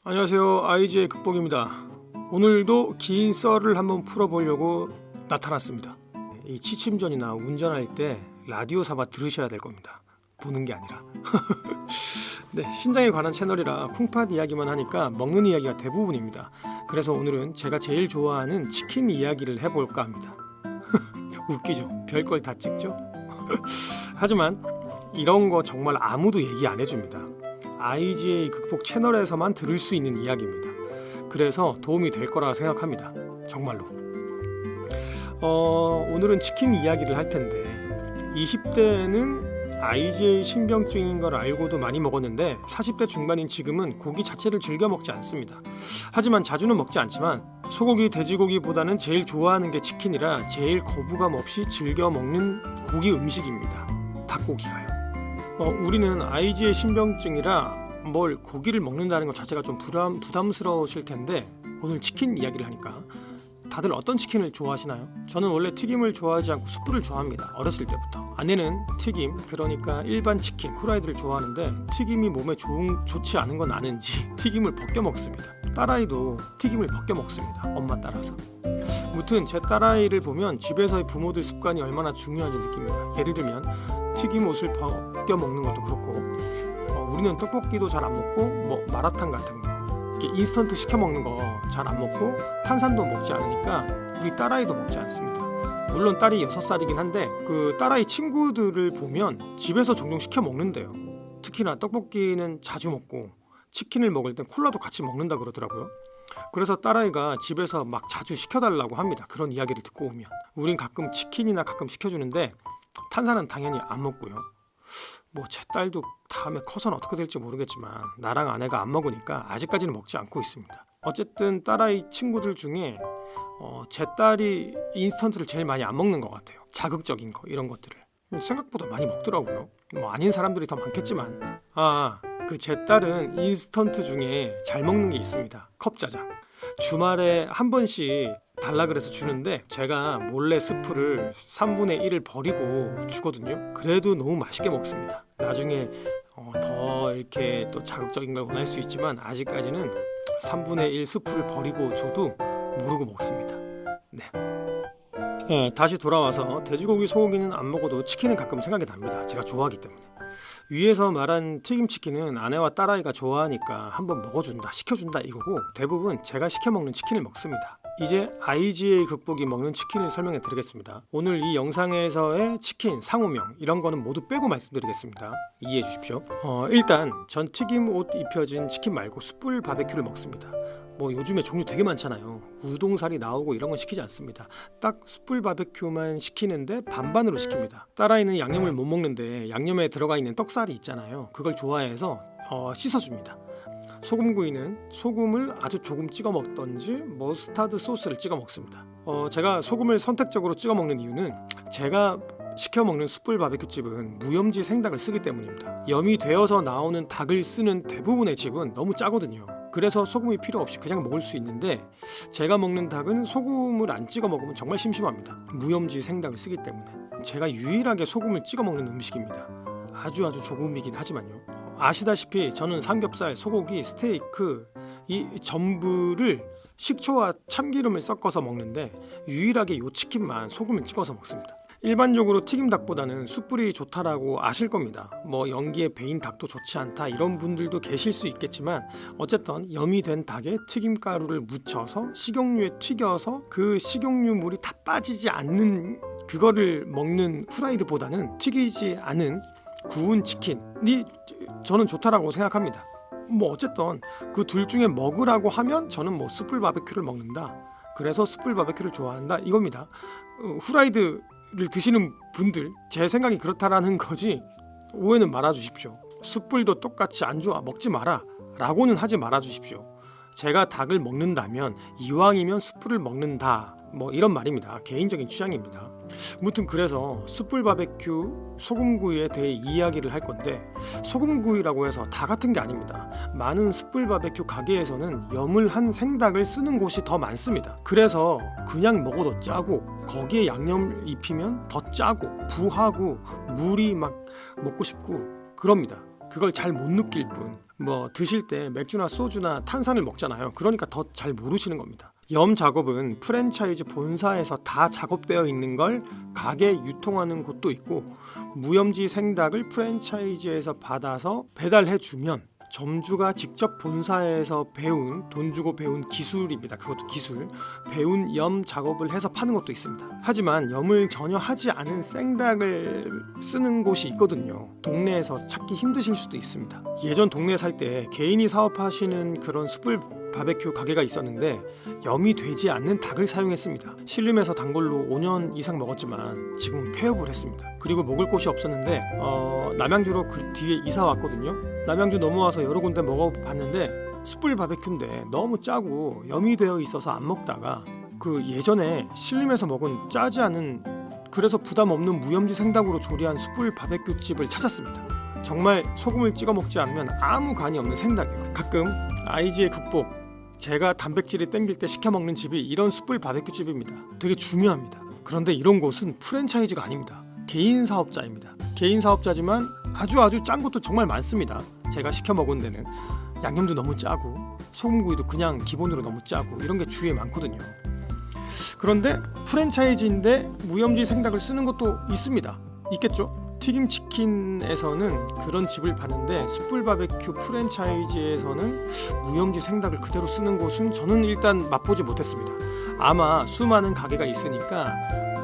안녕하세요. IG의 극복입니다. 오늘도 긴 썰을 한번 풀어보려고 나타났습니다. 이 취침전이나 운전할 때 라디오 삼아 들으셔야 될 겁니다. 보는 게 아니라. 네, 신장에 관한 채널이라 콩팥 이야기만 하니까 먹는 이야기가 대부분입니다. 그래서 오늘은 제가 제일 좋아하는 치킨 이야기를 해볼까 합니다. 웃기죠? 별걸 다 찍죠? 하지만 이런 거 정말 아무도 얘기 안 해줍니다. IGA 극복 채널에서만 들을 수 있는 이야기입니다. 그래서 도움이 될 거라 생각합니다. 정말로. 오늘은 치킨 이야기를 할 텐데 20대에는 IGA 신병증인 걸 알고도 많이 먹었는데 40대 중반인 지금은 고기 자체를 즐겨 먹지 않습니다. 하지만 자주는 먹지 않지만 소고기, 돼지고기보다는 제일 좋아하는 게 치킨이라 제일 거부감 없이 즐겨 먹는 고기 음식입니다. 닭고기가요. 우리는 IGA 신병증이라 뭘 고기를 먹는다는 것 자체가 좀 부담스러우실 텐데 오늘 치킨 이야기를 하니까 다들 어떤 치킨을 좋아하시나요? 저는 원래 튀김을 좋아하지 않고 숯불을 좋아합니다. 어렸을 때부터. 아내는 튀김, 그러니까 일반 치킨, 후라이드를 좋아하는데 튀김이 몸에 좋지 않은 건 아는지 튀김을 벗겨 먹습니다. 딸아이도 튀김을 벗겨 먹습니다. 엄마 따라서. 무튼 제 딸아이를 보면 집에서의 부모들 습관이 얼마나 중요한지 느낍니다. 예를 들면 튀김 옷을 벗겨 먹는 것도 그렇고 우리는 떡볶이도 잘 안 먹고 마라탕 같은 거 이렇게 인스턴트 시켜 먹는 거 잘 안 먹고 탄산도 먹지 않으니까 우리 딸아이도 먹지 않습니다. 물론 딸이 6살이긴 한데 그 딸아이 친구들을 보면 집에서 종종 시켜 먹는데요. 특히나 떡볶이는 자주 먹고 치킨을 먹을 땐 콜라도 같이 먹는다 그러더라고요. 그래서 딸아이가 집에서 막 자주 시켜달라고 합니다. 그런 이야기를 듣고 오면 우린 가끔 치킨이나 가끔 시켜주는데 탄산은 당연히 안 먹고요. 제 딸도 다음에 커서는 어떻게 될지 모르겠지만 나랑 아내가 안 먹으니까 아직까지는 먹지 않고 있습니다. 어쨌든 딸아이 친구들 중에 제 딸이 인스턴트를 제일 많이 안 먹는 것 같아요. 자극적인 거 이런 것들을 생각보다 많이 먹더라고요. 아닌 사람들이 더 많겠지만 제 딸은 인스턴트 중에 잘 먹는 게 있습니다. 컵짜장. 주말에 한 번씩 달라 그래서 주는데 제가 몰래 스프를 3분의 1을 버리고 주거든요. 그래도 너무 맛있게 먹습니다. 나중에 더 이렇게 또 자극적인 걸 원할 수 있지만 아직까지는 3분의 1 스프를 버리고 줘도 모르고 먹습니다. 네, 다시 돌아와서 돼지고기, 소고기는 안 먹어도 치킨은 가끔 생각이 납니다. 제가 좋아하기 때문에. 위에서 말한 튀김치킨은 아내와 딸아이가 좋아하니까 한번 먹어준다, 시켜준다 이거고 대부분 제가 시켜먹는 치킨을 먹습니다. 이제 IGA 극복이 먹는 치킨을 설명해 드리겠습니다. 오늘 이 영상에서의 치킨 상호명 이런 거는 모두 빼고 말씀드리겠습니다. 이해해 주십시오. 일단 전 튀김 옷 입혀진 치킨 말고 숯불 바베큐를 먹습니다. 요즘에 종류 되게 많잖아요. 우동살이 나오고 이런 건 시키지 않습니다. 딱 숯불 바베큐만 시키는데 반반으로 시킵니다. 딸아이는 양념을 못 먹는데 양념에 들어가 있는 떡살이 있잖아요. 그걸 좋아해서 씻어줍니다. 소금구이는 소금을 아주 조금 찍어 먹던지 머스타드 소스를 찍어 먹습니다. 제가 소금을 선택적으로 찍어 먹는 이유는 제가 시켜 먹는 숯불 바베큐 집은 무염지 생닭을 쓰기 때문입니다. 염이 되어서 나오는 닭을 쓰는 대부분의 집은 너무 짜거든요. 그래서 소금이 필요 없이 그냥 먹을 수 있는데 제가 먹는 닭은 소금을 안 찍어 먹으면 정말 심심합니다. 무염지 생닭을 쓰기 때문에. 제가 유일하게 소금을 찍어 먹는 음식입니다. 아주 조금이긴 하지만요. 아시다시피 저는 삼겹살, 소고기, 스테이크 이 전부를 식초와 참기름을 섞어서 먹는데 유일하게 요 치킨만 소금을 찍어서 먹습니다. 일반적으로 튀김 닭보다는 숯불이 좋다라고 아실 겁니다. 연기에 배인 닭도 좋지 않다 이런 분들도 계실 수 있겠지만 어쨌든 염이 된 닭에 튀김가루를 묻혀서 식용유에 튀겨서 그 식용유물이 다 빠지지 않는 그거를 먹는 후라이드보다는 튀기지 않은 구운 치킨이 저는 좋다라고 생각합니다. 어쨌든 그 둘 중에 먹으라고 하면 저는 숯불 바베큐를 먹는다. 그래서 숯불 바베큐를 좋아한다 이겁니다. 후라이드를 드시는 분들 제 생각이 그렇다라는 거지 오해는 말아주십시오. 숯불도 똑같이 안 좋아 먹지 마라 라고는 하지 말아주십시오. 제가 닭을 먹는다면 이왕이면 숯불을 먹는다 이런 말입니다. 개인적인 취향입니다. 무튼 그래서 숯불 바베큐 소금구이에 대해 이야기를 할 건데 소금구이라고 해서 다 같은 게 아닙니다. 많은 숯불 바베큐 가게에서는 염을 한 생닭을 쓰는 곳이 더 많습니다. 그래서 그냥 먹어도 짜고 거기에 양념을 입히면 더 짜고 부하고 물이 막 먹고 싶고 그럽니다. 그걸 잘 못 느낄 뿐 뭐 드실 때 맥주나 소주나 탄산을 먹잖아요. 그러니까 더 잘 모르시는 겁니다. 염 작업은 프랜차이즈 본사에서 다 작업되어 있는 걸 가게에 유통하는 곳도 있고, 무염지 생닭을 프랜차이즈에서 받아서 배달해 주면 점주가 직접 본사에서 배운, 돈 주고 배운 기술입니다. 그것도 기술, 배운 염 작업을 해서 파는 것도 있습니다. 하지만 염을 전혀 하지 않은 생닭을 쓰는 곳이 있거든요. 동네에서 찾기 힘드실 수도 있습니다. 예전 동네에 살 때 개인이 사업하시는 그런 숯불 바베큐 가게가 있었는데 염이 되지 않는 닭을 사용했습니다. 신림에서 단골로 5년 이상 먹었지만 지금은 폐업을 했습니다. 그리고 먹을 곳이 없었는데 남양주로 그 뒤에 이사 왔거든요. 남양주 넘어와서 여러 군데 먹어봤는데 숯불 바베큐인데 너무 짜고 염이 되어 있어서 안 먹다가 그 예전에 신림에서 먹은 짜지 않은, 그래서 부담 없는 무염지 생닭으로 조리한 숯불 바베큐 집을 찾았습니다. 정말 소금을 찍어 먹지 않으면 아무 간이 없는 생닭이에요. 가끔 IG의 극복, 제가 단백질이 땡길 때 시켜 먹는 집이 이런 숯불 바베큐 집입니다. 되게 중요합니다. 그런데 이런 곳은 프랜차이즈가 아닙니다. 개인 사업자입니다. 개인 사업자지만 아주 짠 것도 정말 많습니다. 제가 시켜 먹은 데는 양념도 너무 짜고 소금구이도 그냥 기본으로 너무 짜고 이런 게 주위에 많거든요. 그런데 프랜차이즈인데 무염지 생닭을 쓰는 것도 있습니다. 있겠죠? 튀김치킨에서는 그런 집을 봤는데 숯불 바베큐 프랜차이즈에서는 무염지 생닭을 그대로 쓰는 곳은 저는 일단 맛보지 못했습니다. 아마 수많은 가게가 있으니까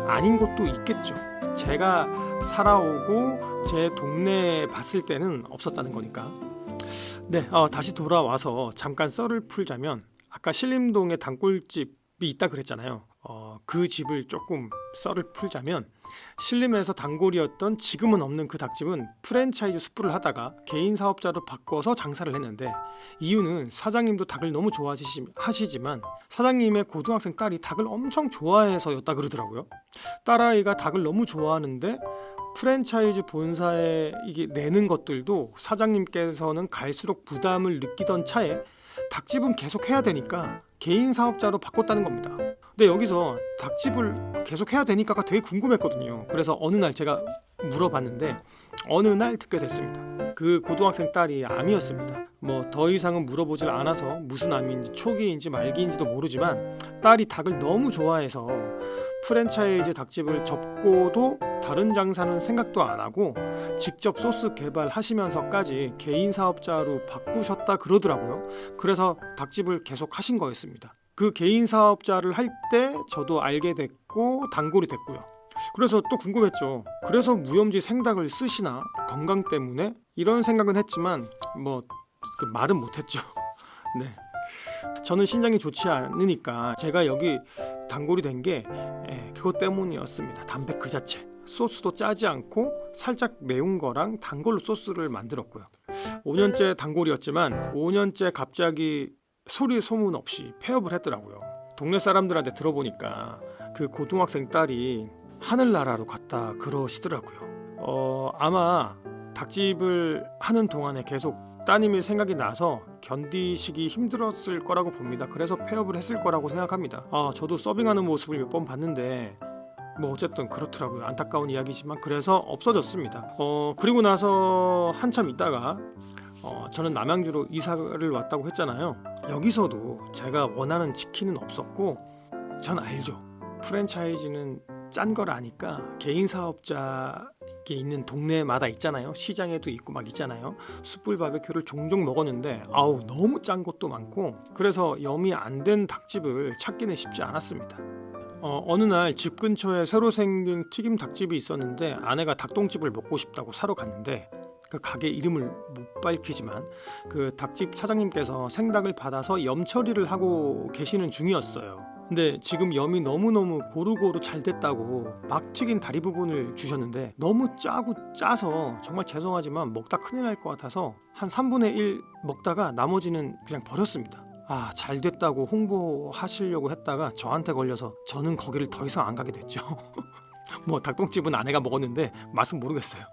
아닌 곳도 있겠죠. 제가 살아오고 제 동네에 봤을 때는 없었다는 거니까. 네, 다시 돌아와서 잠깐 썰을 풀자면, 아까 신림동에 단골집이 있다 그랬잖아요. 그 집을 조금 썰을 풀자면, 신림에서 단골이었던 지금은 없는 그 닭집은 프랜차이즈 숯불을 하다가 개인 사업자로 바꿔서 장사를 했는데, 이유는 사장님도 닭을 너무 좋아하시지만 사장님의 고등학생 딸이 닭을 엄청 좋아해서였다 그러더라고요. 딸아이가 닭을 너무 좋아하는데 프랜차이즈 본사에 이게 내는 것들도 사장님께서는 갈수록 부담을 느끼던 차에 닭집은 계속 해야 되니까 개인 사업자로 바꿨다는 겁니다. 근데 여기서 닭집을 계속 해야 되니까가 되게 궁금했거든요. 그래서 어느 날 제가 물어봤는데 어느 날 듣게 됐습니다. 그 고등학생 딸이 암이었습니다. 뭐 더 이상은 물어보질 않아서 무슨 암인지 초기인지 말기인지도 모르지만 딸이 닭을 너무 좋아해서 프랜차이즈 닭집을 접고도 다른 장사는 생각도 안 하고 직접 소스 개발하시면서까지 개인 사업자로 바꾸셨다 그러더라고요. 그래서 닭집을 계속 하신 거였습니다. 그 개인 사업자를 할 때 저도 알게 됐고 단골이 됐고요. 그래서 또 궁금했죠. 그래서 무염지 생닭을 쓰시나? 건강 때문에? 이런 생각은 했지만 뭐 말은 못했죠. 네, 저는 신장이 좋지 않으니까 제가 여기 단골이 된 게 그것 때문이었습니다. 담백 그 자체. 소스도 짜지 않고 살짝 매운 거랑 단골로 소스를 만들었고요. 5년째 단골이었지만 5년째 갑자기 소리 소문 없이 폐업을 했더라고요. 동네 사람들한테 들어보니까 그 고등학생 딸이 하늘나라로 갔다 그러시더라고요. 아마 닭집을 하는 동안에 계속 따님이 생각이 나서 견디시기 힘들었을 거라고 봅니다. 그래서 폐업을 했을 거라고 생각합니다. 저도 서빙하는 모습을 몇 번 봤는데 뭐 어쨌든 그렇더라고요. 안타까운 이야기지만 그래서 없어졌습니다. 그리고 나서 한참 있다가 저는 남양주로 이사를 왔다고 했잖아요. 여기서도 제가 원하는 치킨은 없었고, 전 알죠. 프랜차이즈는 짠 걸 아니까 개인 사업자 있는 동네마다 있잖아요. 시장에도 있고 막 있잖아요. 숯불 바베큐를 종종 먹었는데 너무 짠 것도 많고, 그래서 염이 안 된 닭집을 찾기는 쉽지 않았습니다. 어느 날 집 근처에 새로 생긴 튀김 닭집이 있었는데 아내가 닭똥집을 먹고 싶다고 사러 갔는데 그 가게 이름을 못 밝히지만 그 닭집 사장님께서 생닭을 받아서 염 처리를 하고 계시는 중이었어요. 근데 지금 염이 너무너무 고루고루 잘 됐다고 막 튀긴 다리 부분을 주셨는데 너무 짜고 짜서 정말 죄송하지만 먹다 큰일 날 것 같아서 한 3분의 1 먹다가 나머지는 그냥 버렸습니다. 잘 됐다고 홍보하시려고 했다가 저한테 걸려서 저는 거기를 더 이상 안 가게 됐죠. 뭐 닭똥집은 아내가 먹었는데 맛은 모르겠어요.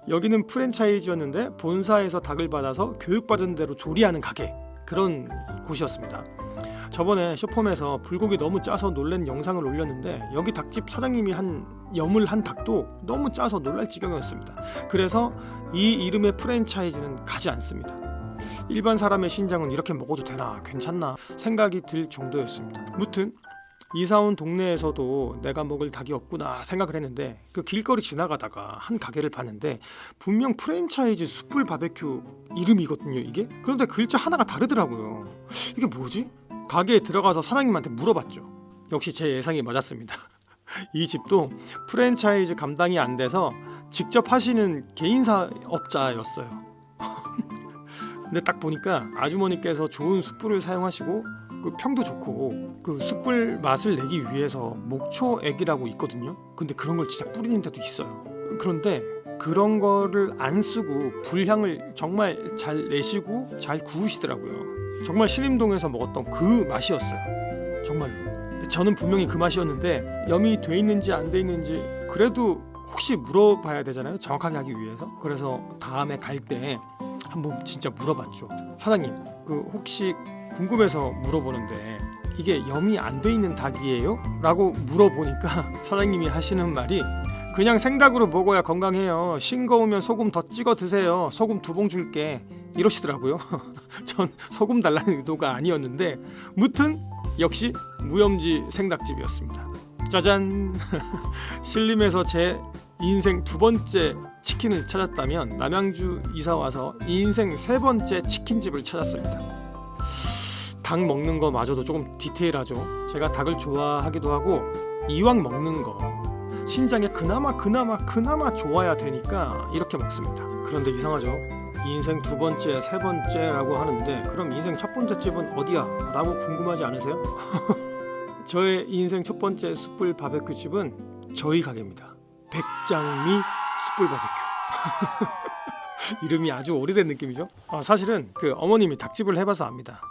여기는 프랜차이즈였는데 본사에서 닭을 받아서 교육받은 대로 조리하는 가게, 그런 곳이었습니다. 저번에 쇼폼에서 불고기 너무 짜서 놀란 영상을 올렸는데 여기 닭집 사장님이 한 염을 한 닭도 너무 짜서 놀랄 지경이었습니다. 그래서 이 이름의 프랜차이즈는 가지 않습니다. 일반 사람의 신장은 이렇게 먹어도 되나 괜찮나 생각이 들 정도였습니다. 무튼 이사온 동네에서도 내가 먹을 닭이 없구나 생각을 했는데 그 길거리 지나가다가 한 가게를 봤는데 분명 프랜차이즈 숯불 바베큐 이름이거든요 이게. 그런데 글자 하나가 다르더라고요. 이게 뭐지? 가게에 들어가서 사장님한테 물어봤죠. 역시 제 예상이 맞았습니다. 이 집도 프랜차이즈 감당이 안 돼서 직접 하시는 개인 사업자였어요. 근데 딱 보니까 아주머니께서 좋은 숯불을 사용하시고 그 평도 좋고 그 숯불 맛을 내기 위해서 목초액이라고 있거든요. 근데 그런 걸 진짜 뿌리는 데도 있어요. 그런데 그런 거를 안 쓰고 불향을 정말 잘 내시고 잘 구우시더라고요. 정말 신림동에서 먹었던 그 맛이었어요. 정말로. 저는 분명히 그 맛이었는데 염이 돼 있는지 안 돼 있는지 그래도 혹시 물어봐야 되잖아요. 정확하게 하기 위해서. 그래서 다음에 갈 때 한번 진짜 물어봤죠. 사장님, 그 혹시 궁금해서 물어보는데 이게 염이 안 돼 있는 닭이에요? 라고 물어보니까 사장님이 하시는 말이 그냥 생닭으로 먹어야 건강해요. 싱거우면 소금 더 찍어 드세요. 소금 2봉 줄게. 이러시더라고요. 전 소금 달라는 의도가 아니었는데 무튼 역시 무염지 생닭집이었습니다. 짜잔. 신림에서 제 인생 2번째 치킨을 찾았다면 남양주 이사와서 인생 3번째 치킨집을 찾았습니다. 닭 먹는 거 마저도 조금 디테일하죠. 제가 닭을 좋아하기도 하고 이왕 먹는 거 신장에 그나마 좋아야 되니까 이렇게 먹습니다. 그런데 이상하죠. 인생 2번째, 3번째라고 하는데 그럼 인생 1번째 집은 어디야? 라고 궁금하지 않으세요? 저의 인생 1번째 숯불 바베큐 집은 저희 가게입니다. 백장미 숯불 바베큐. 이름이 아주 오래된 느낌이죠. 사실은 그 어머님이 닭집을 해봐서 압니다.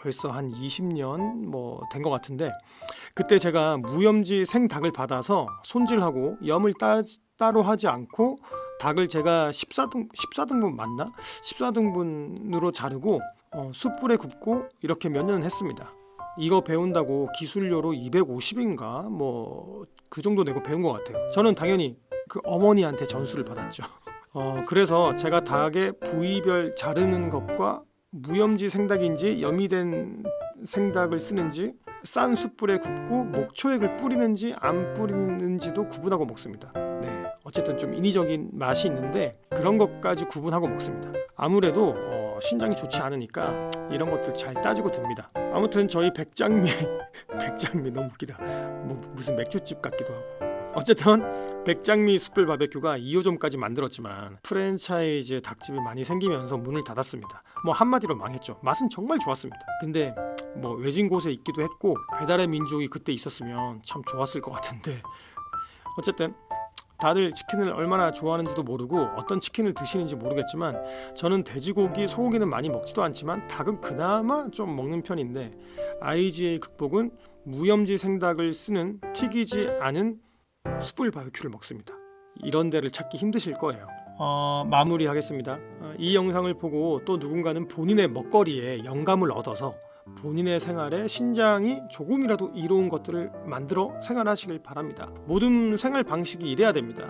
벌써 한 20년 뭐 된 것 같은데 그때 제가 무염지 생닭을 받아서 손질하고 염을 따로 하지 않고 닭을 제가 14등분 맞나? 14등분으로 자르고 숯불에 굽고 이렇게 몇 년은 했습니다. 이거 배운다고 기술료로 250인가 뭐 그 정도 내고 배운 것 같아요. 저는 당연히 그 어머니한테 전수를 받았죠. 그래서 제가 닭의 부위별 자르는 것과 무염지 생닭인지 염이된 생닭을 쓰는지 싼 숯불에 굽고 목초액을 뿌리는지 안 뿌리는지도 구분하고 먹습니다. 네, 어쨌든 좀 인위적인 맛이 있는데 그런 것까지 구분하고 먹습니다. 아무래도 신장이 좋지 않으니까 이런 것들 잘 따지고 듭니다. 아무튼 저희 백장미 너무 웃기다. 무슨 맥주집 같기도 하고. 어쨌든 백장미 숯불 바베큐가 2호점까지 만들었지만 프랜차이즈 닭집이 많이 생기면서 문을 닫았습니다. 뭐 한마디로 망했죠. 맛은 정말 좋았습니다. 근데 뭐 외진 곳에 있기도 했고 배달의 민족이 그때 있었으면 참 좋았을 것 같은데 어쨌든 다들 치킨을 얼마나 좋아하는지도 모르고 어떤 치킨을 드시는지 모르겠지만 저는 돼지고기, 소고기는 많이 먹지도 않지만 닭은 그나마 좀 먹는 편인데 IGA 극복은 무염지 생닭을 쓰는 튀기지 않은 숯불 바베큐를 먹습니다. 이런 데를 찾기 힘드실 거예요. 마무리하겠습니다. 이 영상을 보고 또 누군가는 본인의 먹거리에 영감을 얻어서 본인의 생활에 신장이 조금이라도 이로운 것들을 만들어 생활하시길 바랍니다. 모든 생활 방식이 이래야 됩니다.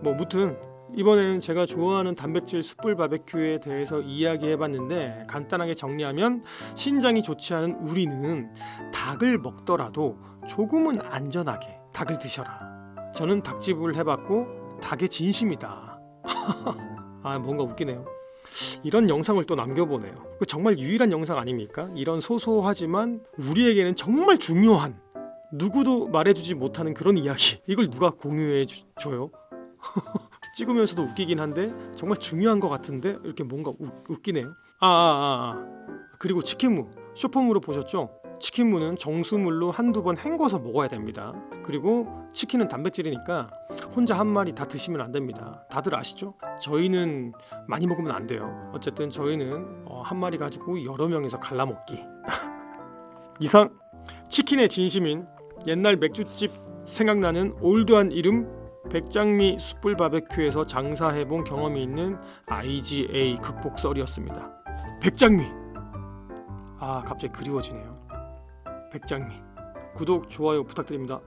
무튼 이번에는 제가 좋아하는 단백질 숯불 바베큐에 대해서 이야기해봤는데 간단하게 정리하면 신장이 좋지 않은 우리는 닭을 먹더라도 조금은 안전하게 닭을 드셔라. 저는 닭집을 해봤고 닭의 진심이다. 뭔가 웃기네요. 이런 영상을 또 남겨보네요. 정말 유일한 영상 아닙니까? 이런 소소하지만 우리에게는 정말 중요한 누구도 말해주지 못하는 그런 이야기 이걸 누가 공유해줘요? 찍으면서도 웃기긴 한데 정말 중요한 것 같은데 이렇게 뭔가 웃기네요. 그리고 치킨무 쇼폼으로 보셨죠? 치킨무는 정수물로 한두 번 헹궈서 먹어야 됩니다. 그리고 치킨은 단백질이니까 혼자 한 마리 다 드시면 안 됩니다. 다들 아시죠? 저희는 많이 먹으면 안 돼요. 어쨌든 저희는 한 마리 가지고 여러 명이서 갈라먹기. 이상 치킨의 진심인 옛날 맥주집 생각나는 올드한 이름 백장미 숯불 바베큐에서 장사해본 경험이 있는 IGA 극복 썰이었습니다. 백장미! 갑자기 그리워지네요. 백장미. 구독, 좋아요 부탁드립니다.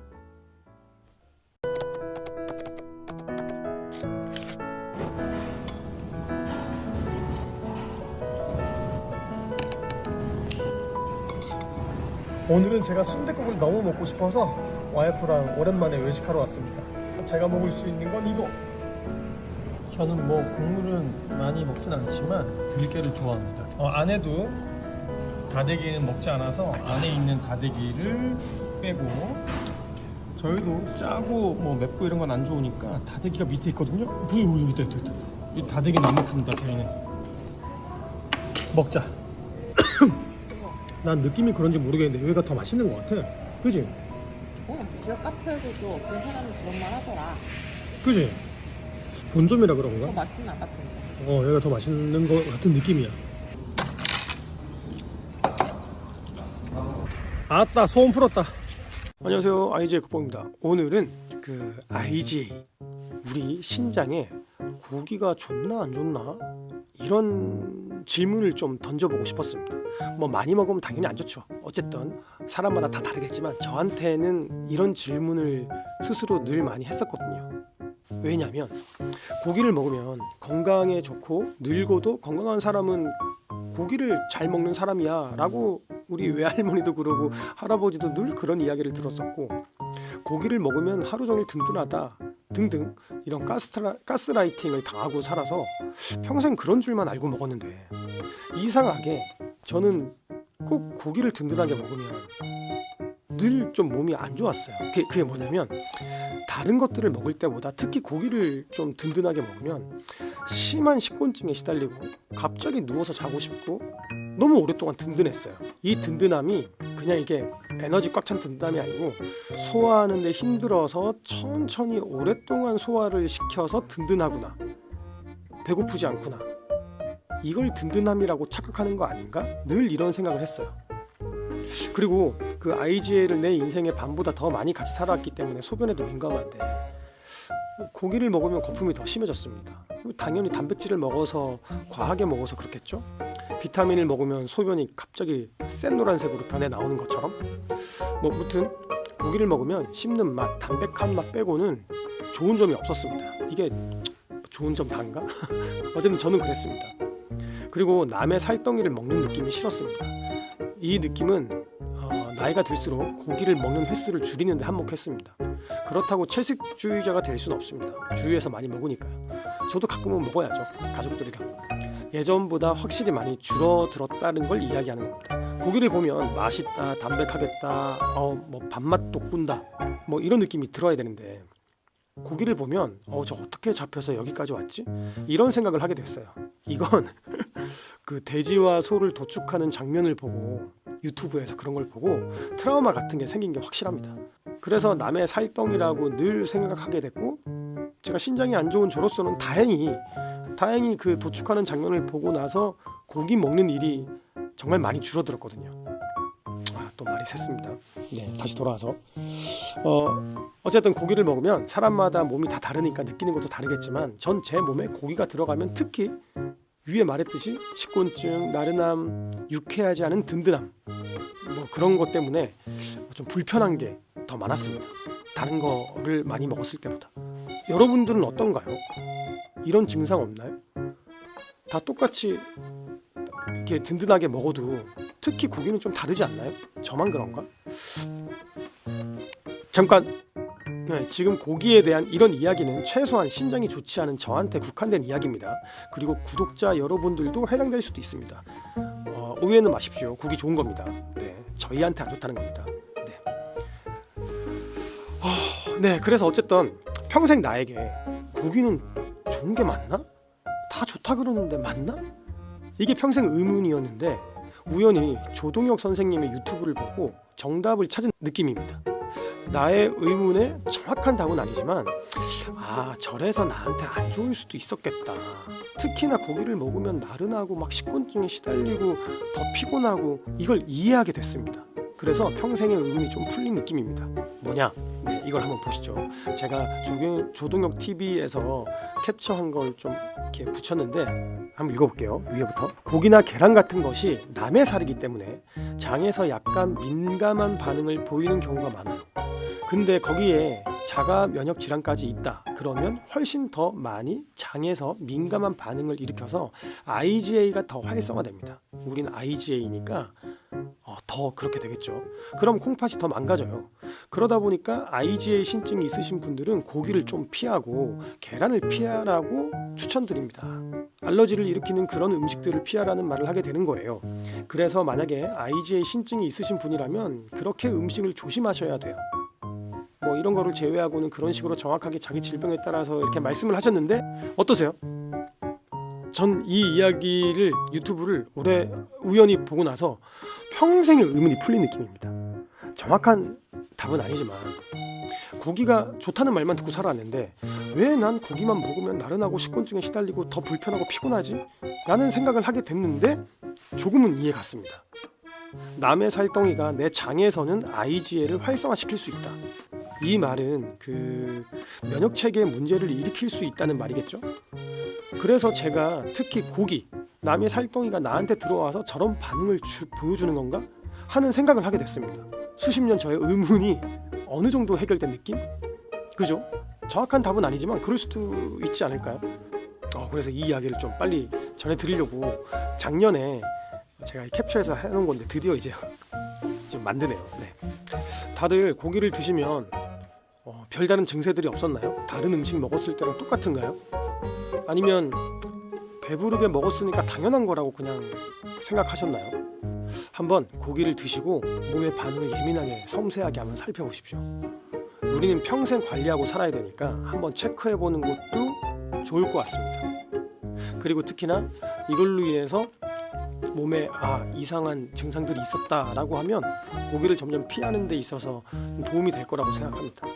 오늘은 제가 순댓국을 너무 먹고 싶어서 와이프랑 오랜만에 외식하러 왔습니다. 제가 먹을 수 있는 건 이거. 저는 뭐 국물은 많이 먹진 않지만 들깨를 좋아합니다. 안에도 다대기는 먹지 않아서 안에 있는 다대기를 빼고, 저희도 짜고 뭐 맵고 이런 건 안 좋으니까 다대기가 밑에 있거든요. 여기 있다. 이 다대기는 안 먹습니다. 저희는 먹자. 난 느낌이 그런지 모르겠는데 여기가 더 맛있는 것 같아. 그지? 지역 카페에서도 어떤 사람이 그런 말 하더라. 그지? 본점이라 더 그런가? 맛있나 같은 거. 얘가 더 맛있는 것 같은 느낌이야. 아따, 소원 풀었다. 안녕하세요, IG의 국보입니다. 오늘은 그 IGA, 우리 신장에 고기가 좋나 안 좋나 이런 질문을 좀 던져보고 싶었습니다. 뭐 많이 먹으면 당연히 안 좋죠. 어쨌든 사람마다 다 다르겠지만 저한테는 이런 질문을 스스로 늘 많이 했었거든요. 왜냐하면 고기를 먹으면 건강에 좋고 늙어도 건강한 사람은 고기를 잘 먹는 사람이야 라고 우리 외할머니도 그러고 할아버지도 늘 그런 이야기를 들었었고, 고기를 먹으면 하루 종일 든든하다 등등 이런 가스라이팅을 당하고 살아서 평생 그런 줄만 알고 먹었는데, 이상하게 저는 꼭 고기를 든든하게 먹으면 늘 좀 몸이 안 좋았어요. 그게 뭐냐면, 다른 것들을 먹을 때보다 특히 고기를 좀 든든하게 먹으면 심한 식곤증에 시달리고 갑자기 누워서 자고 싶고 너무 오랫동안 든든했어요. 이 든든함이 그냥 이게 에너지 꽉 찬 든든함이 아니고 소화하는데 힘들어서 천천히 오랫동안 소화를 시켜서 든든하구나, 배고프지 않구나, 이걸 든든함이라고 착각하는 거 아닌가? 늘 이런 생각을 했어요. 그리고 그 IGA를 내 인생의 반보다 더 많이 같이 살아왔기 때문에 소변에도 민감한데, 고기를 먹으면 거품이 더 심해졌습니다. 당연히 단백질을 먹어서 과하게 먹어서 그렇겠죠. 비타민을 먹으면 소변이 갑자기 센 노란색으로 변해 나오는 것처럼, 뭐 무튼 고기를 먹으면 씹는 맛, 담백한 맛 빼고는 좋은 점이 없었습니다. 이게 좋은 점 단가? 어쨌든 저는 그랬습니다. 그리고 남의 살덩이를 먹는 느낌이 싫었습니다. 이 느낌은 나이가 들수록 고기를 먹는 횟수를 줄이는 데 한몫했습니다. 그렇다고 채식주의자가 될 수는 없습니다. 주위에서 많이 먹으니까요. 저도 가끔은 먹어야죠, 가족들이랑. 예전보다 확실히 많이 줄어들었다는 걸 이야기하는 겁니다. 고기를 보면 맛있다, 담백하겠다, 뭐 밥맛 돋군다, 뭐 이런 느낌이 들어야 되는데, 고기를 보면 저 어떻게 잡혀서 여기까지 왔지? 이런 생각을 하게 됐어요. 이건 그 돼지와 소를 도축하는 장면을 보고, 유튜브에서 그런 걸 보고 트라우마 같은 게 생긴 게 확실합니다. 그래서 남의 살덩이라고 늘 생각하게 됐고, 제가 신장이 안 좋은 저로서는 다행히 그 도축하는 장면을 보고 나서 고기 먹는 일이 정말 많이 줄어들었거든요. 또 말이 샜습니다. 네, 다시 돌아와서 어쨌든 고기를 먹으면 사람마다 몸이 다 다르니까 느끼는 것도 다르겠지만, 전 제 몸에 고기가 들어가면 특히 위에 말했듯이 식곤증, 나른함, 유쾌하지 않은 든든함, 뭐 그런 것 때문에 좀 불편한 게 더 많았습니다. 다른 거를 많이 먹었을 때보다. 여러분들은 어떤가요? 이런 증상 없나요? 다 똑같이 이렇게 든든하게 먹어도 특히 고기는 좀 다르지 않나요? 저만 그런가? 잠깐! 지금 고기에 대한 이런 이야기는 최소한 신장이 좋지 않은 저한테 국한된 이야기입니다. 그리고 구독자 여러분들도 해당될 수도 있습니다. 오해는 마십시오. 고기 좋은 겁니다. 네, 저희한테 안 좋다는 겁니다. 네, 그래서 어쨌든 평생 나에게 고기는 좋은 게 맞나? 다 좋다 그러는데 맞나? 이게 평생 의문이었는데, 우연히 조동혁 선생님의 유튜브를 보고 정답을 찾은 느낌입니다. 나의 의문에 정확한 답은 아니지만, 저래서 나한테 안 좋을 수도 있었겠다. 특히나 고기를 먹으면 나른하고 막 식곤증에 시달리고 더 피곤하고, 이걸 이해하게 됐습니다. 그래서 평생의 의문이 좀 풀린 느낌입니다. 뭐냐? 네, 이걸 한번 보시죠. 제가 조동혁 TV에서 캡처한 걸 좀 이렇게 붙였는데 한번 읽어볼게요. 위에부터. 고기나 계란 같은 것이 남의 살이기 때문에 장에서 약간 민감한 반응을 보이는 경우가 많아요. 근데 거기에 자가 면역 질환까지 있다. 그러면 훨씬 더 많이 장에서 민감한 반응을 일으켜서 IgA가 더 활성화됩니다. 우린 IgA니까 더 그렇게 되겠죠. 그럼 콩팥이 더 망가져요. 그러다 보니까 IgA 신증이 있으신 분들은 고기를 좀 피하고 계란을 피하라고 추천드립니다. 알러지를 일으키는 그런 음식들을 피하라는 말을 하게 되는 거예요. 그래서 만약에 IgA 신증이 있으신 분이라면 그렇게 음식을 조심하셔야 돼요. 뭐 이런 거를 제외하고는 그런 식으로 정확하게 자기 질병에 따라서 이렇게 말씀을 하셨는데 어떠세요? 전 이 이야기를 유튜브를 올해 우연히 보고 나서 평생의 의문이 풀린 느낌입니다. 정확한 답은 아니지만 고기가 좋다는 말만 듣고 살아왔는데 왜 난 고기만 먹으면 나른하고 식곤증에 시달리고 더 불편하고 피곤하지? 라는 생각을 하게 됐는데 조금은 이해 갔습니다. 남의 살덩이가 내 장에서는 IgA를 활성화시킬 수 있다. 이 말은 그 면역 체계에 문제를 일으킬 수 있다는 말이겠죠. 그래서 제가 특히 고기, 남의 살덩이가 나한테 들어와서 저런 반응을 보여주는 건가 하는 생각을 하게 됐습니다. 수십 년 저의 의문이 어느 정도 해결된 느낌? 그죠? 정확한 답은 아니지만 그럴 수도 있지 않을까요? 그래서 이 이야기를 좀 빨리 전해드리려고 작년에 제가 캡처해서 해놓은 건데 드디어 이제 지금 만드네요. 네. 다들 고기를 드시면 별다른 증세들이 없었나요? 다른 음식 먹었을 때랑 똑같은가요? 아니면 배부르게 먹었으니까 당연한 거라고 그냥 생각하셨나요? 한번 고기를 드시고 몸의 반응을 예민하게 섬세하게 한번 살펴보십시오. 우리는 평생 관리하고 살아야 되니까 한번 체크해보는 것도 좋을 것 같습니다. 그리고 특히나 이걸로 인해서 몸에 이상한 증상들이 있었다라고 하면 고기를 점점 피하는 데 있어서 도움이 될 거라고 생각합니다.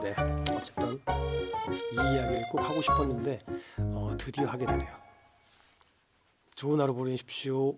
네, 어쨌든 이 이야기를 꼭 하고 싶었는데 드디어 하게 되네요. 좋은 하루 보내십시오.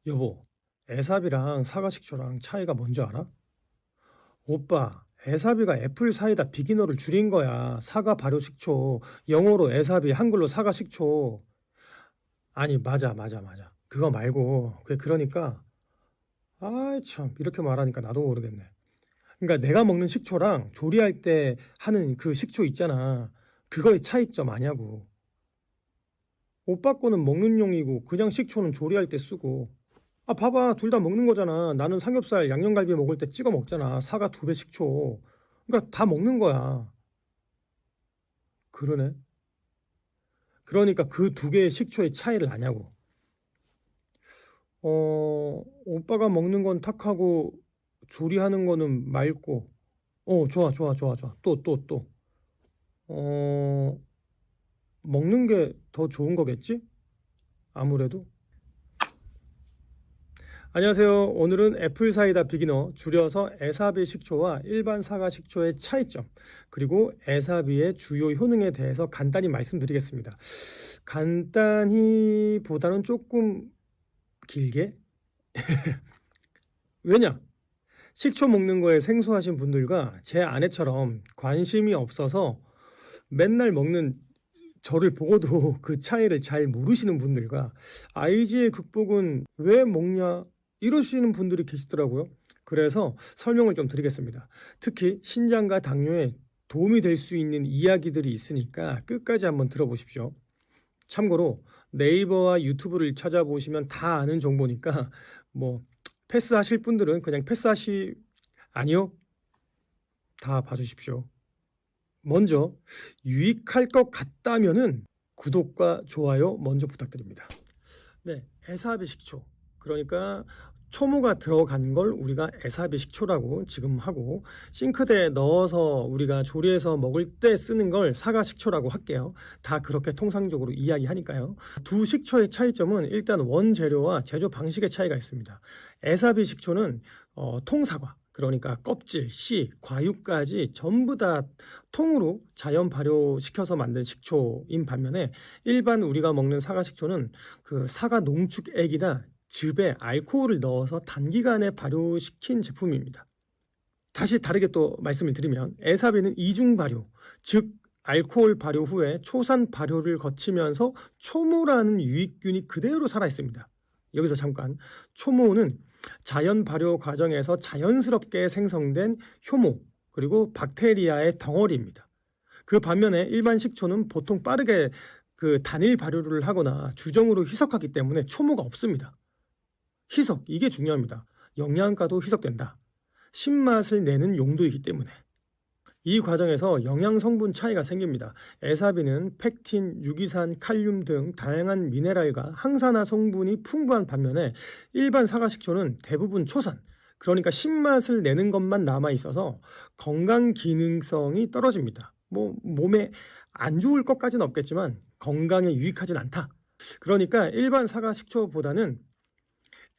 여보, 애사비랑 사과식초랑 차이가 뭔지 알아? 오빠, 애사비가 애플 사이다 비기너를 줄인 거야. 사과 발효 식초, 영어로 애사비, 한글로 사과 식초. 아니, 맞아. 그거 말고, 그러니까, 아이 참, 이렇게 말하니까 나도 모르겠네. 그러니까 내가 먹는 식초랑 조리할 때 하는 그 식초 있잖아. 그거의 차이점 아냐고. 오빠 거는 먹는 용이고, 그냥 식초는 조리할 때 쓰고. 봐봐. 둘 다 먹는 거잖아. 나는 삼겹살 양념갈비 먹을 때 찍어 먹잖아. 사과 2배 식초. 그러니까 다 먹는 거야. 그러네. 그러니까 그 2개의 식초의 차이를 아냐고. 오빠가 먹는 건 탁하고 조리하는 거는 맑고. 좋아. 또. 먹는 게 더 좋은 거겠지? 아무래도. 안녕하세요. 오늘은 애플사이다 비기너, 줄여서 에사비 식초와 일반 사과 식초의 차이점, 그리고 에사비의 주요 효능에 대해서 간단히 말씀드리겠습니다. 간단히 보다는 조금 길게? 왜냐? 식초 먹는 거에 생소하신 분들과 제 아내처럼 관심이 없어서 맨날 먹는 저를 보고도 그 차이를 잘 모르시는 분들과 IG의 극복은 왜 먹냐 이러시는 분들이 계시더라고요. 그래서 설명을 좀 드리겠습니다. 특히 신장과 당뇨에 도움이 될 수 있는 이야기들이 있으니까 끝까지 한번 들어보십시오. 참고로 네이버와 유튜브를 찾아보시면 다 아는 정보니까 뭐 패스하실 분들은 그냥 아니요, 다 봐주십시오. 먼저 유익할 것 같다면은 구독과 좋아요 먼저 부탁드립니다. 네, 에사비 식초. 그러니까 초모가 들어간 걸 우리가 에사비 식초라고 지금 하고, 싱크대에 넣어서 우리가 조리해서 먹을 때 쓰는 걸 사과 식초라고 할게요. 다 그렇게 통상적으로 이야기하니까요. 두 식초의 차이점은 일단 원재료와 제조 방식의 차이가 있습니다. 에사비 식초는 통사과, 그러니까 껍질, 씨, 과육까지 전부 다 통으로 자연 발효시켜서 만든 식초인 반면에, 일반 우리가 먹는 사과 식초는 그 사과 농축액이나 즙에 알코올을 넣어서 단기간에 발효시킨 제품입니다. 다시 다르게 또 말씀을 드리면, 에사비는 이중 발효, 즉 알코올 발효 후에 초산 발효를 거치면서 초모라는 유익균이 그대로 살아있습니다. 여기서 잠깐, 초모는 자연 발효 과정에서 자연스럽게 생성된 효모, 그리고 박테리아의 덩어리입니다. 그 반면에 일반 식초는 보통 빠르게 그 단일 발효를 하거나 주정으로 희석하기 때문에 초모가 없습니다. 희석, 이게 중요합니다. 영양가도 희석된다. 신맛을 내는 용도이기 때문에. 이 과정에서 영양 성분 차이가 생깁니다. 에사비는 펙틴, 유기산, 칼륨 등 다양한 미네랄과 항산화 성분이 풍부한 반면에, 일반 사과 식초는 대부분 초산, 그러니까 신맛을 내는 것만 남아 있어서 건강 기능성이 떨어집니다. 뭐 몸에 안 좋을 것까지는 없겠지만 건강에 유익하진 않다. 그러니까 일반 사과 식초보다는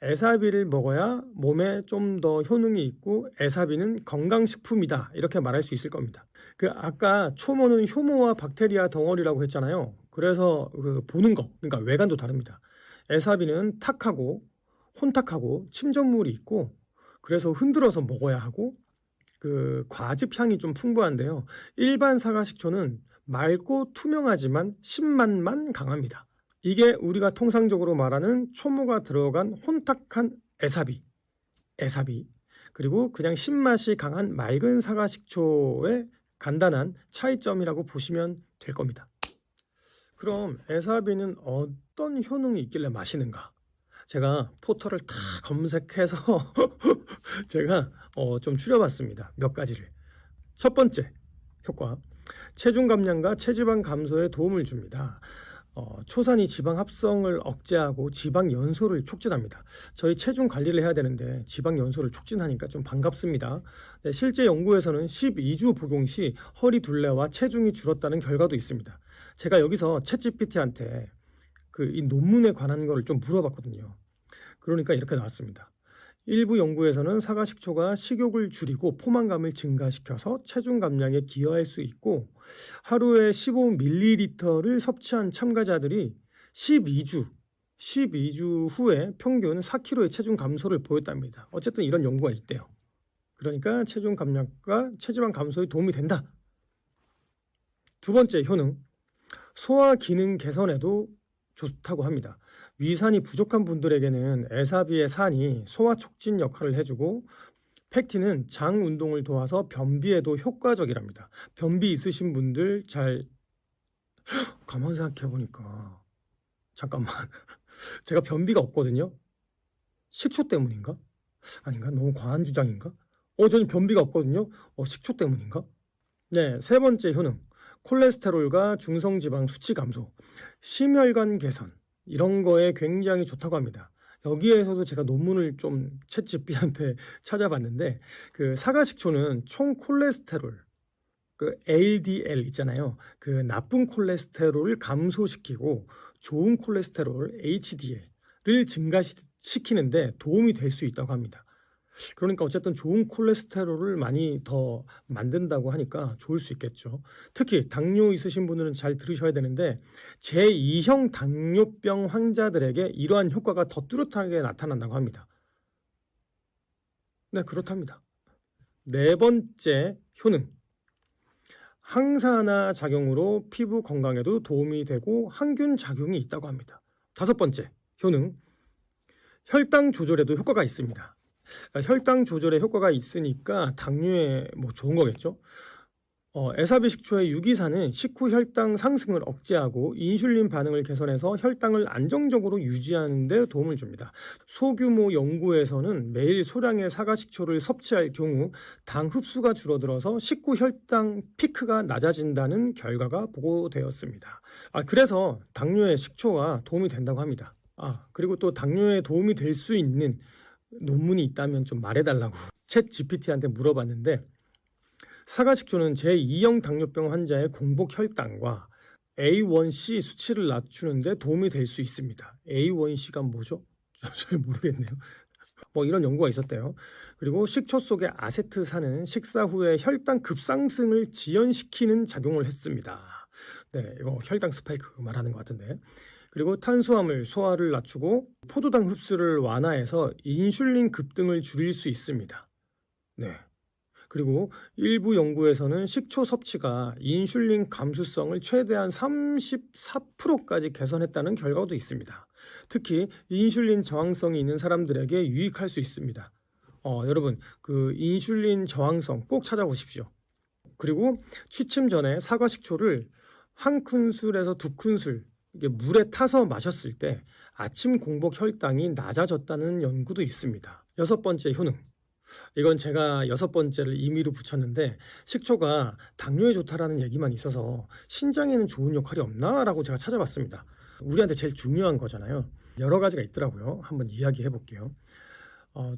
에사비를 먹어야 몸에 좀 더 효능이 있고 에사비는 건강식품이다, 이렇게 말할 수 있을 겁니다. 그 아까 초모는 효모와 박테리아 덩어리라고 했잖아요. 그래서 그 보는 거, 그러니까 외관도 다릅니다. 에사비는 탁하고 혼탁하고 침전물이 있고, 그래서 흔들어서 먹어야 하고, 그 과즙 향이 좀 풍부한데요. 일반 사과 식초는 맑고 투명하지만 신맛만 강합니다. 이게 우리가 통상적으로 말하는 초모가 들어간 혼탁한 에사비, 그리고 그냥 신맛이 강한 맑은 사과 식초의 간단한 차이점이라고 보시면 될 겁니다. 그럼 에사비는 어떤 효능이 있길래 마시는가? 제가 포털을 다 검색해서 제가 좀 추려봤습니다. 몇 가지를. 첫 번째 효과, 체중 감량과 체지방 감소에 도움을 줍니다. 초산이 지방 합성을 억제하고 지방 연소를 촉진합니다. 저희 체중 관리를 해야 되는데 지방 연소를 촉진하니까 좀 반갑습니다. 네, 실제 연구에서는 12주 복용 시 허리 둘레와 체중이 줄었다는 결과도 있습니다. 제가 여기서 챗GPT한테 이 논문에 관한 거를 좀 물어봤거든요. 그러니까 이렇게 나왔습니다. 일부 연구에서는 사과 식초가 식욕을 줄이고 포만감을 증가시켜서 체중 감량에 기여할 수 있고, 하루에 15ml를 섭취한 참가자들이 12주 후에 평균 4kg의 체중 감소를 보였답니다. 어쨌든 이런 연구가 있대요. 그러니까 체중 감량과 체지방 감소에 도움이 된다. 두 번째 효능, 소화 기능 개선에도 좋다고 합니다. 위산이 부족한 분들에게는 에사비의 산이 소화 촉진 역할을 해주고, 펙틴은 장 운동을 도와서 변비에도 효과적이랍니다. 변비 있으신 분들 가만 생각해보니까, 잠깐만, 제가 변비가 없거든요. 식초 때문인가? 아닌가? 너무 과한 주장인가? 저는 변비가 없거든요. 식초 때문인가? 네, 세 번째 효능, 콜레스테롤과 중성지방 수치 감소, 심혈관 개선, 이런 거에 굉장히 좋다고 합니다. 여기에서도 제가 논문을 좀 챗GPT한테 찾아봤는데, 그 사과 식초는 총 콜레스테롤, 그 LDL 있잖아요. 그 나쁜 콜레스테롤을 감소시키고 좋은 콜레스테롤 HDL을 증가시키는데 도움이 될 수 있다고 합니다. 그러니까 어쨌든 좋은 콜레스테롤을 많이 더 만든다고 하니까 좋을 수 있겠죠. 특히 당뇨 있으신 분들은 잘 들으셔야 되는데 제2형 당뇨병 환자들에게 이러한 효과가 더 뚜렷하게 나타난다고 합니다. 네, 그렇답니다. 네 번째 효능. 항산화 작용으로 피부 건강에도 도움이 되고 항균 작용이 있다고 합니다. 다섯 번째 효능. 혈당 조절에도 효과가 있습니다. 혈당 조절에 효과가 있으니까 당뇨에 좋은 거겠죠. 에사비 식초의 유기산은 식후 혈당 상승을 억제하고 인슐린 반응을 개선해서 혈당을 안정적으로 유지하는 데 도움을 줍니다. 소규모 연구에서는 매일 소량의 사과식초를 섭취할 경우 당 흡수가 줄어들어서 식후 혈당 피크가 낮아진다는 결과가 보고되었습니다. 그래서 당뇨에 식초가 도움이 된다고 합니다. 그리고 또 당뇨에 도움이 될 수 있는 논문이 있다면 좀 말해달라고 챗 GPT한테 물어봤는데 사과식초는 제2형 당뇨병 환자의 공복 혈당과 A1C 수치를 낮추는 데 도움이 될 수 있습니다. A1C가 뭐죠? 잘 모르겠네요. 이런 연구가 있었대요. 그리고 식초 속의 아세트산은 식사 후에 혈당 급상승을 지연시키는 작용을 했습니다. 네, 이거 혈당 스파이크 말하는 것 같은데. 그리고 탄수화물 소화를 낮추고 포도당 흡수를 완화해서 인슐린 급등을 줄일 수 있습니다. 네. 그리고 일부 연구에서는 식초 섭취가 인슐린 감수성을 최대한 34%까지 개선했다는 결과도 있습니다. 특히 인슐린 저항성이 있는 사람들에게 유익할 수 있습니다. 여러분, 그 인슐린 저항성 꼭 찾아보십시오. 그리고 취침 전에 사과 식초를 1큰술에서 2큰술 이게 물에 타서 마셨을 때 아침 공복 혈당이 낮아졌다는 연구도 있습니다. 여섯 번째 효능. 이건 제가 여섯 번째를 임의로 붙였는데 식초가 당뇨에 좋다라는 얘기만 있어서 신장에는 좋은 역할이 없나라고 제가 찾아봤습니다. 우리한테 제일 중요한 거잖아요. 여러 가지가 있더라고요. 한번 이야기해 볼게요.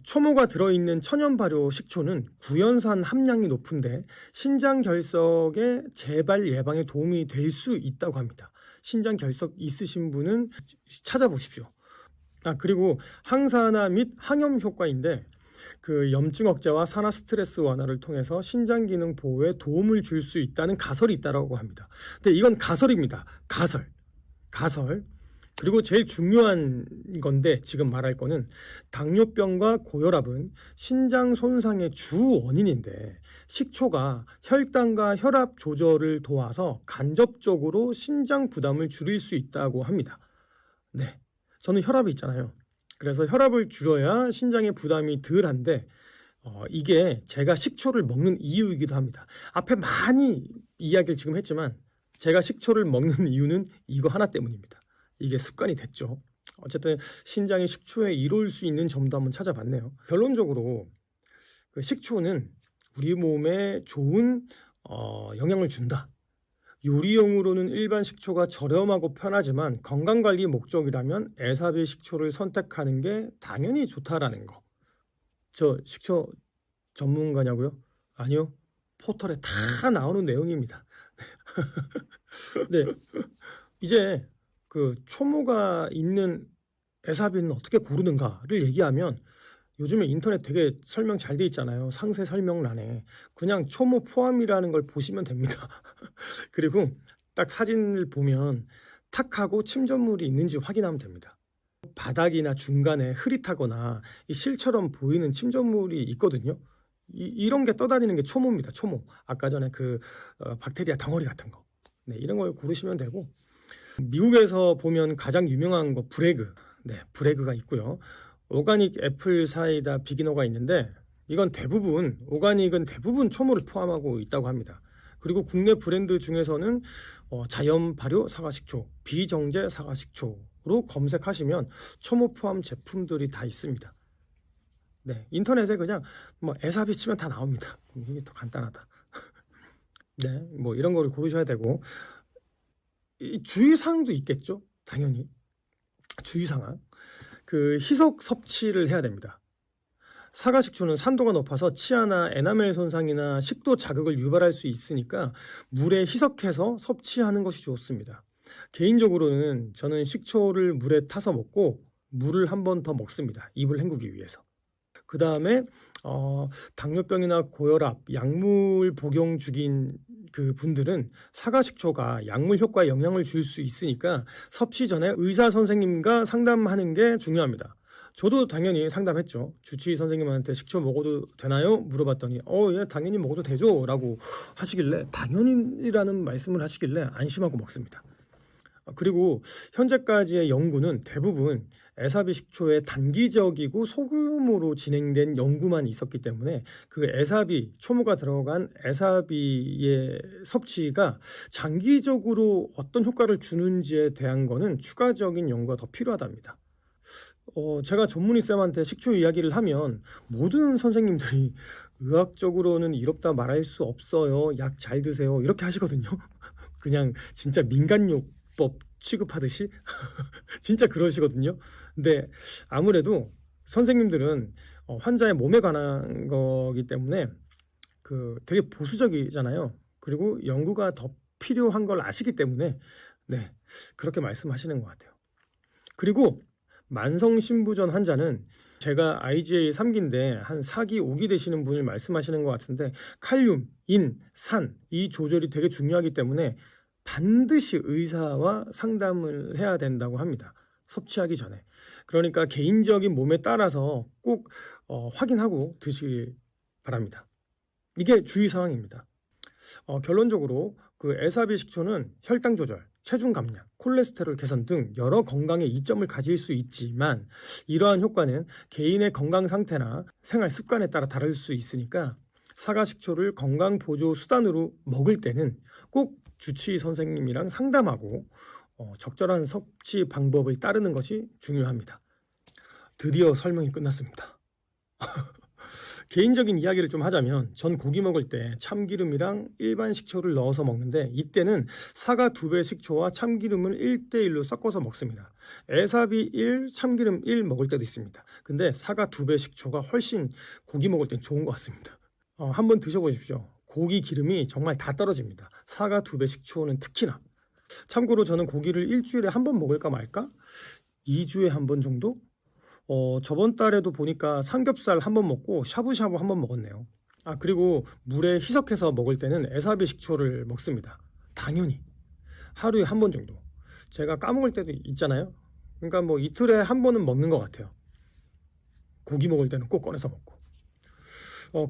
초모가 들어있는 천연 발효 식초는 구연산 함량이 높은데 신장 결석의 재발 예방에 도움이 될 수 있다고 합니다. 신장 결석 있으신 분은 찾아보십시오. 그리고 항산화 및 항염 효과인데 그 염증 억제와 산화 스트레스 완화를 통해서 신장 기능 보호에 도움을 줄 수 있다는 가설이 있다고 합니다. 근데 이건 가설입니다. 가설. 그리고 제일 중요한 건데 지금 말할 거는 당뇨병과 고혈압은 신장 손상의 주 원인인데 식초가 혈당과 혈압 조절을 도와서 간접적으로 신장 부담을 줄일 수 있다고 합니다. 네, 저는 혈압이 있잖아요. 그래서 혈압을 줄여야 신장의 부담이 덜한데 이게 제가 식초를 먹는 이유이기도 합니다. 앞에 많이 이야기를 지금 했지만 제가 식초를 먹는 이유는 이거 하나 때문입니다. 이게 습관이 됐죠. 어쨌든 신장이 식초에 이로울 수 있는 점도 한번 찾아봤네요. 결론적으로 그 식초는 우리 몸에 좋은 영향을 준다. 요리용으로는 일반 식초가 저렴하고 편하지만 건강관리 목적이라면 에사비 식초를 선택하는 게 당연히 좋다라는 거. 저 식초 전문가냐고요? 아니요. 포털에 다 나오는 내용입니다. 네, 이제 그 초모가 있는 에사비는 어떻게 고르는가를 얘기하면 요즘에 인터넷 되게 설명 잘 돼 있잖아요. 상세 설명란에 그냥 초모 포함이라는 걸 보시면 됩니다. 그리고 딱 사진을 보면 탁하고 침전물이 있는지 확인하면 됩니다. 바닥이나 중간에 흐릿하거나 이 실처럼 보이는 침전물이 있거든요. 이런 게 떠다니는 게 초모입니다. 초모. 아까 전에 그 박테리아 덩어리 같은 거. 네, 이런 걸 고르시면 되고 미국에서 보면 가장 유명한 거 브레그. 네, 브레그가 있고요. 오가닉 애플 사이다 비기너가 있는데 이건 대부분 오가닉은 대부분 초모를 포함하고 있다고 합니다. 그리고 국내 브랜드 중에서는 자연 발효 사과식초, 비정제 사과식초로 검색하시면 초모 포함 제품들이 다 있습니다. 네, 인터넷에 그냥 에사비 치면 다 나옵니다. 이게 더 간단하다. 네, 이런 거를 고르셔야 되고 이 주의사항도 있겠죠. 당연히 주의사항. 그 희석 섭취를 해야 됩니다. 사과식초는 산도가 높아서 치아나 에나멜 손상이나 식도 자극을 유발할 수 있으니까 물에 희석해서 섭취하는 것이 좋습니다. 개인적으로는 저는 식초를 물에 타서 먹고 물을 한 번 더 먹습니다. 입을 헹구기 위해서. 그 다음에 당뇨병이나 고혈압, 약물 복용 중인 그 분들은 사과식초가 약물 효과에 영향을 줄 수 있으니까 섭취 전에 의사 선생님과 상담하는 게 중요합니다. 저도 당연히 상담했죠. 주치의 선생님한테 식초 먹어도 되나요? 물어봤더니 예, 당연히 먹어도 되죠 라고 하시길래 당연히라는 말씀을 하시길래 안심하고 먹습니다. 그리고 현재까지의 연구는 대부분 에사비 식초의 단기적이고 소규모로 진행된 연구만 있었기 때문에 그 에사비, 초무가 들어간 에사비의 섭취가 장기적으로 어떤 효과를 주는지에 대한 거는 추가적인 연구가 더 필요하답니다. 제가 전문의쌤한테 식초 이야기를 하면 모든 선생님들이 의학적으로는 이롭다 말할 수 없어요. 약 잘 드세요. 이렇게 하시거든요. 그냥 진짜 민간요법 취급하듯이 진짜 그러시거든요. 근데 아무래도 선생님들은 환자의 몸에 관한 거기 때문에 되게 보수적이잖아요. 그리고 연구가 더 필요한 걸 아시기 때문에 네, 그렇게 말씀하시는 것 같아요. 그리고 만성신부전 환자는 제가 IgA 3기인데 한 4기, 5기 되시는 분을 말씀하시는 것 같은데 칼륨, 인, 산 이 조절이 되게 중요하기 때문에 반드시 의사와 상담을 해야 된다고 합니다. 섭취하기 전에. 그러니까 개인적인 몸에 따라서 꼭 확인하고 드시길 바랍니다. 이게 주의사항입니다. 결론적으로 그 에사비 식초는 혈당 조절, 체중 감량, 콜레스테롤 개선 등 여러 건강에 이점을 가질 수 있지만 이러한 효과는 개인의 건강 상태나 생활 습관에 따라 다를 수 있으니까 사과식초를 건강 보조 수단으로 먹을 때는 꼭 주치의 선생님이랑 상담하고 적절한 섭취 방법을 따르는 것이 중요합니다. 드디어 설명이 끝났습니다. 개인적인 이야기를 좀 하자면 전 고기 먹을 때 참기름이랑 일반 식초를 넣어서 먹는데 이때는 사과 2배 식초와 참기름을 1대1로 섞어서 먹습니다. 에사비 1, 참기름 1 먹을 때도 있습니다. 근데 사과 2배 식초가 훨씬 고기 먹을 땐 좋은 것 같습니다. 한번 드셔보십시오. 고기 기름이 정말 다 떨어집니다. 사과 2배 식초는 특히나. 참고로 저는 고기를 일주일에 한 번 먹을까 말까? 2주에 한 번 정도? 저번 달에도 보니까 삼겹살 한 번 먹고 샤브샤브 한 번 먹었네요. 그리고 물에 희석해서 먹을 때는 에사비 식초를 먹습니다. 당연히. 하루에 한 번 정도. 제가 까먹을 때도 있잖아요. 그러니까 뭐 이틀에 한 번은 먹는 것 같아요. 고기 먹을 때는 꼭 꺼내서 먹고.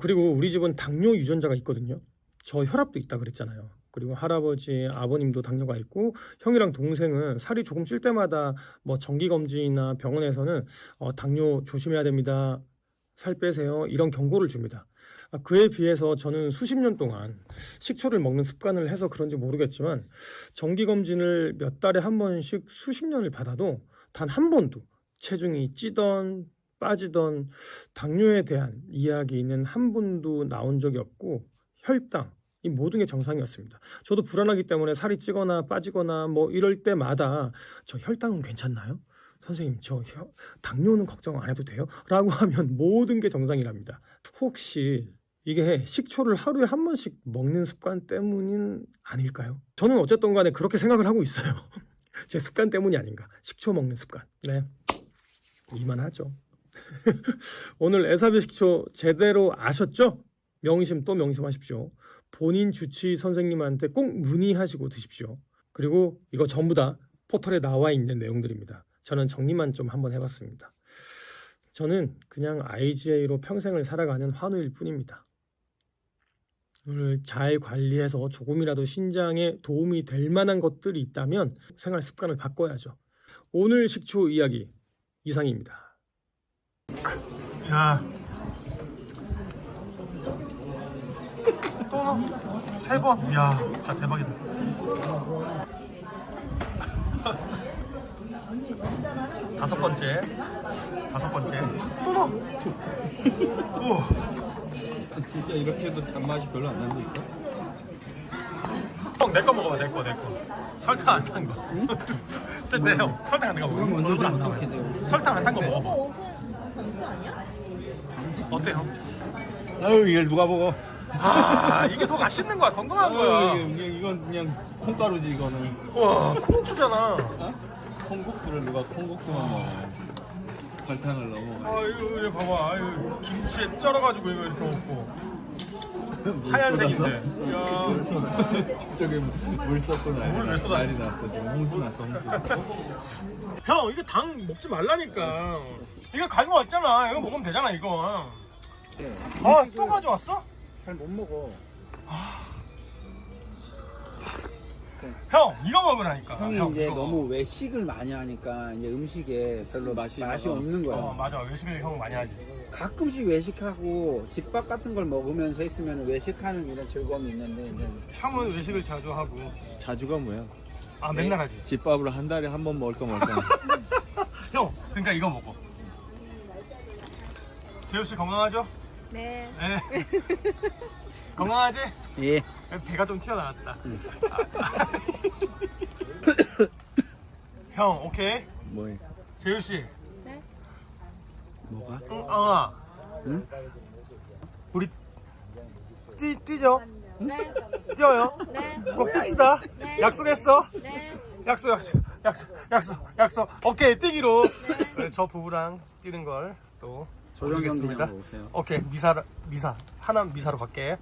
그리고 우리 집은 당뇨 유전자가 있거든요. 저 혈압도 있다 그랬잖아요. 그리고 할아버지, 아버님도 당뇨가 있고 형이랑 동생은 살이 조금 찔 때마다 뭐 정기검진이나 병원에서는 당뇨 조심해야 됩니다. 살 빼세요. 이런 경고를 줍니다. 그에 비해서 저는 수십 년 동안 식초를 먹는 습관을 해서 그런지 모르겠지만 정기검진을 몇 달에 한 번씩 수십 년을 받아도 단 한 번도 체중이 찌던 빠지던 당뇨에 대한 이야기는 한 번도 나온 적이 없고 혈당 이 모든 게 정상이었습니다. 저도 불안하기 때문에 살이 찌거나 빠지거나 뭐 이럴 때마다 저 혈당은 괜찮나요? 선생님 저 당뇨는 걱정 안 해도 돼요? 라고 하면 모든 게 정상이랍니다. 혹시 이게 식초를 하루에 한 번씩 먹는 습관 때문은 아닐까요? 저는 어쨌든 간에 그렇게 생각을 하고 있어요. 제 습관 때문이 아닌가. 식초 먹는 습관. 네, 이만하죠. 오늘 에사비 식초 제대로 아셨죠? 명심 또 명심하십시오. 본인 주치의 선생님한테 꼭 문의하시고 드십시오. 그리고 이거 전부 다 포털에 나와 있는 내용들입니다. 저는 정리만 좀 한번 해봤습니다. 저는 그냥 IgA로 평생을 살아가는 환우일 뿐입니다. 오늘 잘 관리해서 조금이라도 신장에 도움이 될 만한 것들이 있다면 생활 습관을 바꿔야죠. 오늘 식초 이야기 이상입니다. 야, 또 3번. 야, 진짜 대박이다. 다섯 번째. 또 넣어. 진짜 이렇게 해도 단맛이 별로 안 난다니까? 형, 내 거 먹어봐, 내 거. 설탕 안 탄 거. 쓸때 형, 설탕 안 탄 거 먹어. 얼굴 안 나와요. 설탕 안 탄 거 먹어봐. 점수 아니야? 어때, 형? 아유 이걸 누가 먹어? 이게 더 맛있는 거야, 건강한 거야. 이건 그냥 콩가루지 이거는. 와, 콩국수잖아. 콩국수를 누가 콩국수만 먹어? 설탕을 넘어. 아유 이거 봐봐. 아유 김치에 쩔어가지고 이거 이렇게 먹고. 하얀색인데. 이야. 저기 물 쏟고 물왜 쏟아? 난리 났어. 지금 홍수 났어. 홍수. 형 이게 당 먹지 말라니까. 이거 가지고 왔잖아. 이거 먹으면 되잖아 이거. 아 또 가져왔어? 잘 못 먹어. 형 이거 먹으라니까. 형이 형, 이제 이거. 너무 외식을 많이 하니까 이제 음식에 별로 맛이 없는 거야. 맞아. 외식을 형 많이 하지. 가끔씩 외식하고 집밥 같은 걸 먹으면서 있으면 외식하는 이런 즐거움이 있는데 이제 형은 외식을 자주 하고. 자주가 뭐야? 아 맨날 하지. 집밥으로 한 달에 한 번 먹을까 말까. 형 그러니까 이거 먹어. 재우 씨 건강하죠? 네. 네. 건강하지? 예. 배가 좀 튀어나왔다. 형 오케이. 뭐해? 재우 씨. 네. 뭐가? 응, 아. 응? 우리 뛰죠? 네. 뛰어요? 네. 꼭 뜁시다. 네. 약속했어? 네. 약속. 오케이 뛰기로. 네, 저 부부랑 뛰는 걸 또 조정 보겠습니다. 경기장 오세요. 오케이 미사 하남 미사로 갈게.